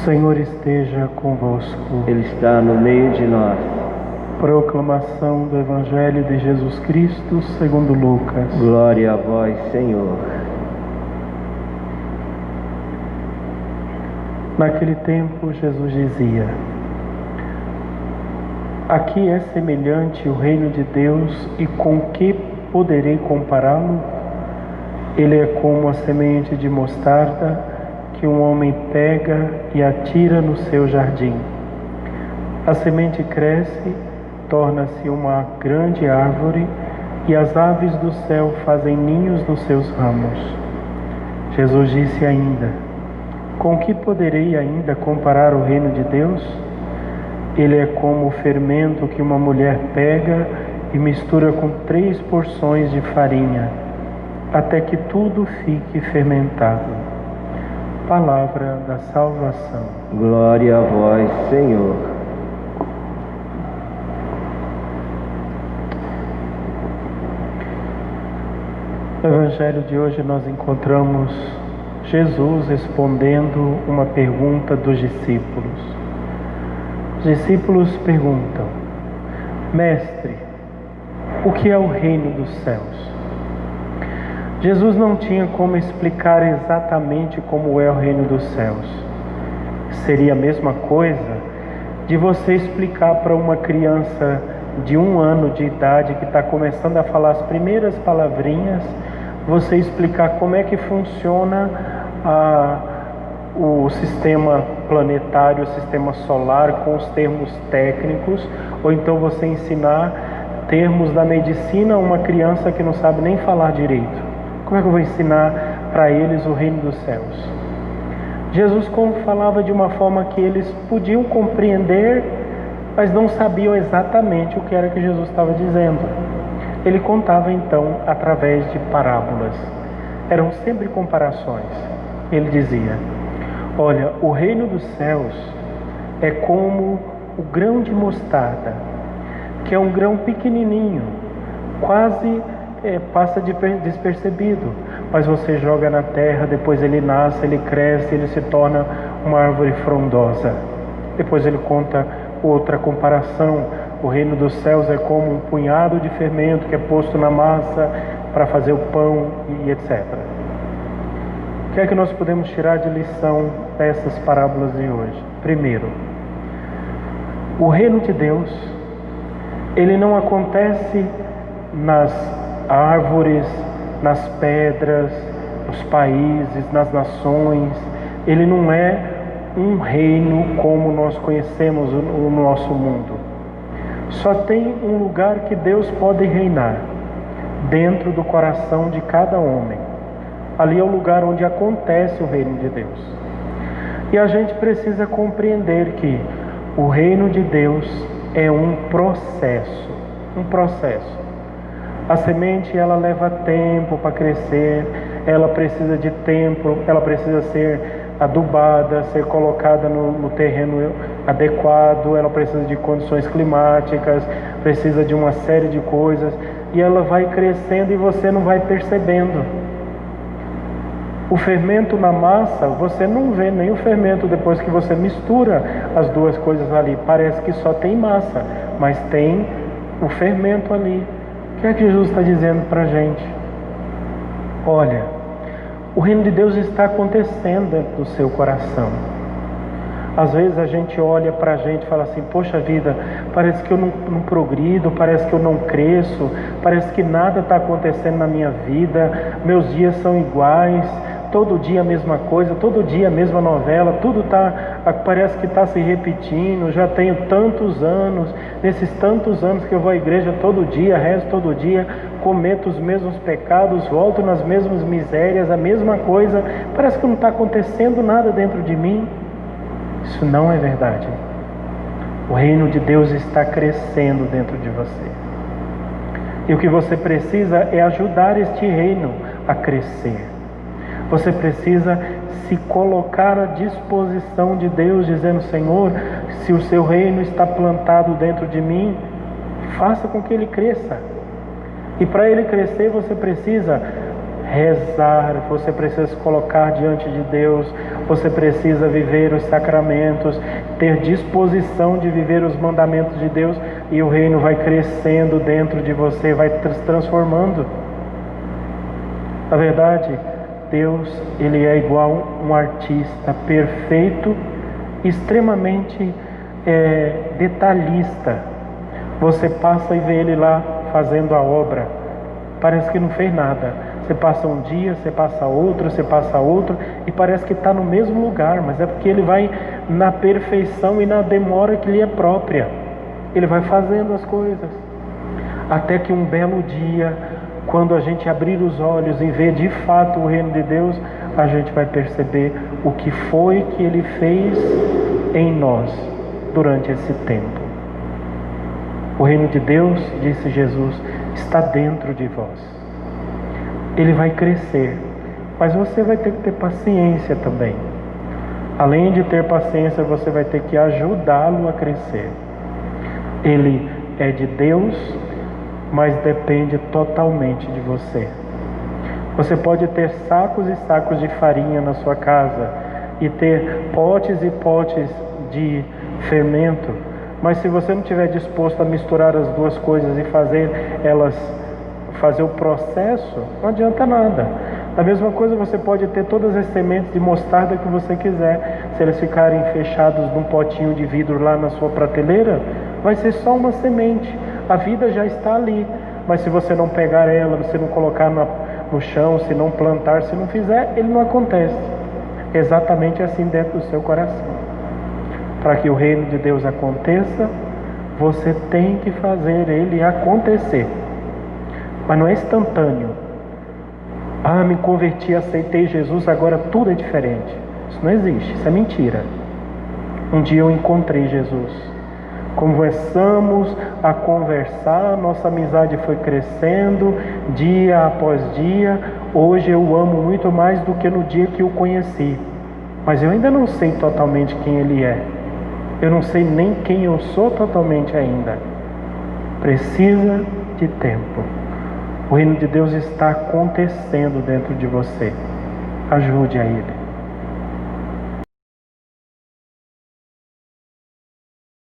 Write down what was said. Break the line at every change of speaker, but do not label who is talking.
Senhor esteja convosco.
Ele está no meio de nós.
Proclamação do Evangelho de Jesus Cristo segundo Lucas.
Glória a vós, Senhor.
Naquele tempo, Jesus dizia: aqui é semelhante o reino de Deus, e com que poderei compará-lo? Ele é como a semente de mostarda que um homem pega e atira no seu jardim. A semente cresce, torna-se uma grande árvore, e as aves do céu fazem ninhos nos seus ramos. Jesus disse ainda: com que poderei ainda comparar o reino de Deus? Ele é como o fermento que uma mulher pega e mistura com 3 porções de farinha, até que tudo fique fermentado. Palavra da salvação.
Glória a vós, Senhor.
No Evangelho de hoje nós encontramos Jesus respondendo uma pergunta dos discípulos. Os discípulos perguntam: Mestre, o que é o reino dos céus? Jesus não tinha como explicar exatamente como é o reino dos céus. Seria a mesma coisa de você explicar para uma criança de 1 ano de idade que está começando a falar as primeiras palavrinhas, você explicar como é que funciona o sistema planetário, o sistema solar, com os termos técnicos, ou então você ensinar termos da medicina a uma criança que não sabe nem falar direito. Como é que eu vou ensinar para eles o reino dos céus? Jesus falava de uma forma que eles podiam compreender, mas não sabiam exatamente o que era que Jesus estava dizendo. Ele contava então através de parábolas. Eram sempre comparações. Ele dizia: olha, o reino dos céus é como o grão de mostarda, que é um grão pequenininho, quase passa despercebido, mas você joga na terra, depois ele nasce, ele cresce, ele se torna uma árvore frondosa. Depois ele conta outra comparação: o reino dos céus é como um punhado de fermento que é posto na massa para fazer o pão e etc. O que é que nós podemos tirar de lição dessas parábolas de hoje? Primeiro, o reino de Deus, ele não acontece nas árvores, nas pedras, nos países, nas nações. Ele não é um reino como nós conhecemos o nosso mundo. Só tem um lugar que Deus pode reinar: dentro do coração de cada homem. Ali é o lugar onde acontece o reino de Deus. E a gente precisa compreender que o reino de Deus é um processo. A semente, ela leva tempo para crescer, ela precisa de tempo, ela precisa ser adubada, ser colocada no terreno adequado, ela precisa de condições climáticas, precisa de uma série de coisas, e ela vai crescendo e você não vai percebendo. O fermento na massa, você não vê nem o fermento depois que você mistura as duas coisas ali. Parece que só tem massa, mas tem o fermento ali. O que é que Jesus está dizendo para a gente? Olha, o reino de Deus está acontecendo dentro do seu coração. Às vezes a gente olha para a gente e fala assim: poxa vida, parece que eu não progrido, parece que eu não cresço, parece que nada está acontecendo na minha vida, meus dias são iguais, todo dia a mesma coisa, todo dia a mesma novela, tudo parece que está se repetindo. Já tenho tantos anos, nesses tantos anos que eu vou à igreja todo dia, rezo todo dia, cometo os mesmos pecados, volto nas mesmas misérias, a mesma coisa, parece que não está acontecendo nada dentro de mim. Isso não é verdade. O reino de Deus está crescendo dentro de você. E o que você precisa é ajudar este reino a crescer. Você precisa se colocar à disposição de Deus, dizendo: Senhor, se o seu reino está plantado dentro de mim, faça com que ele cresça. E para ele crescer, você precisa rezar, você precisa se colocar diante de Deus, você precisa viver os sacramentos, ter disposição de viver os mandamentos de Deus, e o reino vai crescendo dentro de você, vai se transformando. Na verdade, Deus, Ele é igual um artista perfeito, extremamente detalhista. Você passa e vê Ele lá fazendo a obra, parece que não fez nada. Você passa um dia, você passa outro, e parece que está no mesmo lugar, mas é porque Ele vai na perfeição e na demora que lhe é própria. Ele vai fazendo as coisas, até que um belo dia, quando a gente abrir os olhos e ver de fato o reino de Deus, a gente vai perceber o que foi que Ele fez em nós durante esse tempo. O reino de Deus, disse Jesus, está dentro de vós. Ele vai crescer, mas você vai ter que ter paciência também. Além de ter paciência, você vai ter que ajudá-lo a crescer. Ele é de Deus, mas depende totalmente de você. Você pode ter sacos e sacos de farinha na sua casa e ter potes e potes de fermento, mas se você não estiver disposto a misturar as duas coisas e fazer o processo, não adianta nada. Da mesma coisa, você pode ter todas as sementes de mostarda que você quiser, se eles ficarem fechados num potinho de vidro lá na sua prateleira, vai ser só uma semente. A vida já está ali, mas se você não pegar ela, se não colocar no chão, se não plantar, se não fizer, ele não acontece. Exatamente assim dentro do seu coração. Para que o reino de Deus aconteça, você tem que fazer ele acontecer. Mas não é instantâneo. Me converti, aceitei Jesus, agora tudo é diferente. Isso não existe, isso é mentira. Um dia eu encontrei Jesus. Começamos a conversar, nossa amizade foi crescendo dia após dia. Hoje eu o amo muito mais do que no dia que o conheci. Mas eu ainda não sei totalmente quem Ele é. Eu não sei nem quem eu sou totalmente ainda. Precisa de tempo. O reino de Deus está acontecendo dentro de você. Ajude a Ele.